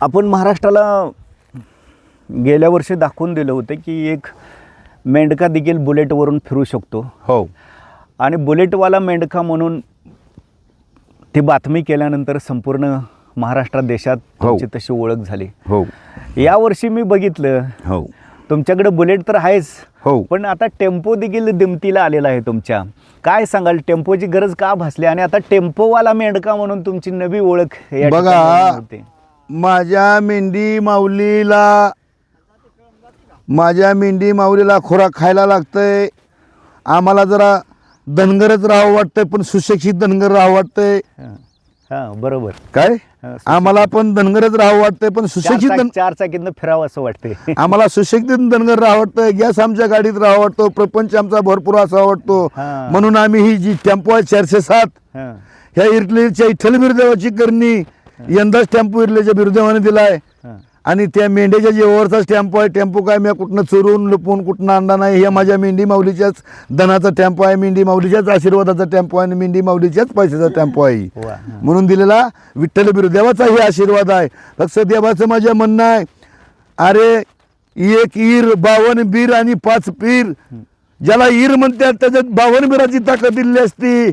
आपण महाराष्ट्राला गेल्या वर्षी दाखवून दिलं होतं की एक मेंढका देखील बुलेटवरून फिरू शकतो. हो. आणि बुलेटवाला मेंढका म्हणून ती बातमी केल्यानंतर संपूर्ण महाराष्ट्रात देशात तुमची तशी ओळख झाली. हो. यावर्षी मी बघितलं हो. तुमच्याकडे बुलेट तर आहेच, हो, पण आता टेम्पो देखील दिमतीला आलेला आहे तुमच्या. काय सांगाल, टेम्पोची गरज का भासली आणि आता टेम्पोवाला मेंढका म्हणून तुमची नवी ओळख या बघा, ठिकाणी होते? माझ्या मेंढी माऊलीला खुराक खायला लागतंय. आम्हाला जरा धनगरच राहावं वाटतंय, पण सुशिक्षित धनगर राहावं वाटतंय. हां, बरोबर. काय सुशिक्षित. आम्हाला पण धनगरच राहावं वाटतंय, पण सुशिक्षित चार चाकीतनं फिरावं असं वाटतंय. आम्हाला सुशिक्षित धनगर राहावं वाटतं. गॅस आमच्या गाडीत राहावं वाटतो. प्रपंच आमचा भरपूर असा वाटतो. हां. म्हणून आम्ही ही जी टेम्पो आहे 407 हां, ह्या इरलेच्या इठ्ठल बिरदेवाची करणी यंदाच टेम्पो इरलेच्या बिरदेवाने दिलाय. हां. आणि त्या मेंढ्याच्या जीवावरचा टेम्पो आहे. टेम्पो काय मी कुठनं चोरून लपून कुठनं आणला नाही. हे माझ्या मेंढी माऊलीच्याच धनाचा टेम्पो आहे, मेंढी माऊलीच्याच आशीर्वादाचा टेम्पो आहे आणि मेंढी माऊलीच्याच पैशाचा टेम्पो आहे. वा, हां. म्हणून दिलेला विठ्ठल बिरदेवाचा हे आशीर्वाद आहे. फक्त देवाचं माझं म्हणणं आहे, अरे एक ईर 52 बीर आणि 5 पीर, ज्याला ईर म्हणतात त्याच्यात 52 बिराची ताकद दिली असती.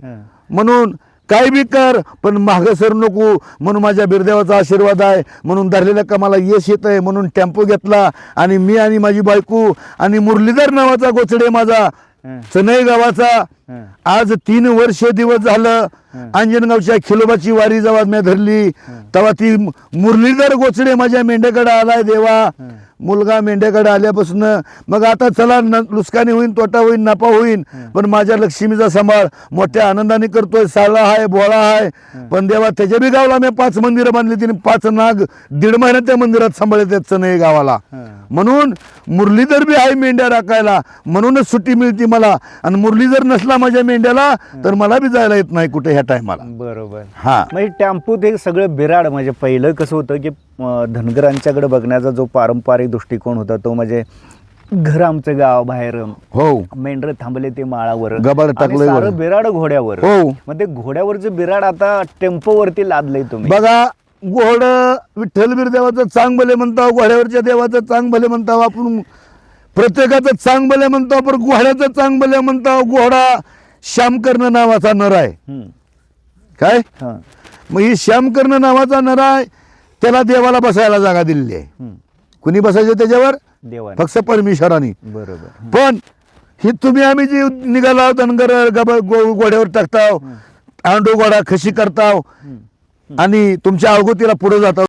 म्हणून काय बी कर, पण मागं सर नको. म्हणून माझ्या बिरदेवाचा आशीर्वाद आहे. म्हणून धरलेल्या कामाला यश येत आहे. म्हणून टेम्पो घेतला आणि मी आणि माझी बायको आणि मुरलीधर नावाचा गोचडे माझा चनई गावाचा आज 3 वर्ष दिवस झालं अंजनगावच्या खिलोबाची वारी जेव्हा मी धरली तेव्हा ती मुरलीधर गोचडे माझ्या मेंढ्याकडे आलाय. देवा मुलगा मेंढ्याकडे आल्यापासून मग आता चला नुकसानी होईन, तोटा होईन, नफा होईन, पण माझ्या लक्ष्मीचा सांभाळ मोठ्या आनंदाने करतोय. साळा आहे, बोळा आहे, पण देवा त्याच्या बी गावाला मी 5 मंदिरं बांधली. तिने 5 नाग 1.5 महिन्यात त्या मंदिरात सांभाळले त्याच नाही गावाला. म्हणून मुरलीधर बी आहे मेंढ्या राखायला, म्हणूनच सुट्टी मिळते मला. आणि मुरलीधर नसला माझ्या मेंढ्याला तर मला बी जायला येत नाही कुठे ह्या टायमाला. बरोबर. हा, म्हणजे टेम्पोत हे सगळं बिराड. म्हणजे पहिलं कसं होतं की धनगरांच्याकडे बघण्याचा जो पारंपरिक दृष्टिकोन होता तो म्हणजे घर आमचं गाव बाहेर, हो, मेंढर थांबले ते माळावर, गबाळ टाकलंय वर. सारं बिराड घोड्यावर. हो. मग ते घोड्यावरचं बिराड आता टेम्पोवरती लादलंय तुम्ही. बघा, घोड विठ्ठल बिरदेवाचं चांग भले म्हणताव, घोड्यावरच्या देवाचं चांग भले म्हणताव, आपण प्रत्येकाचं चांग भले म्हणताव, पण घोड्याचं चांग भले म्हणताव. घोडा श्यामकर्ण नावाचा नर आहे. काय हां. मग ही श्यामकर्ण नावाचा नर आहे, त्याला देवाला बसायला जागा दिलेली आहे. कुणी बसायचं त्याच्यावर? देवाने. फक्त परमेश्वराने. बरोबर. पण ही तुम्ही आम्ही जी निघाला धनगर घोड्यावर टाकताव, आंडो घोडा खशी करताव आणि तुमच्या अवगतीला पुढे जाताव.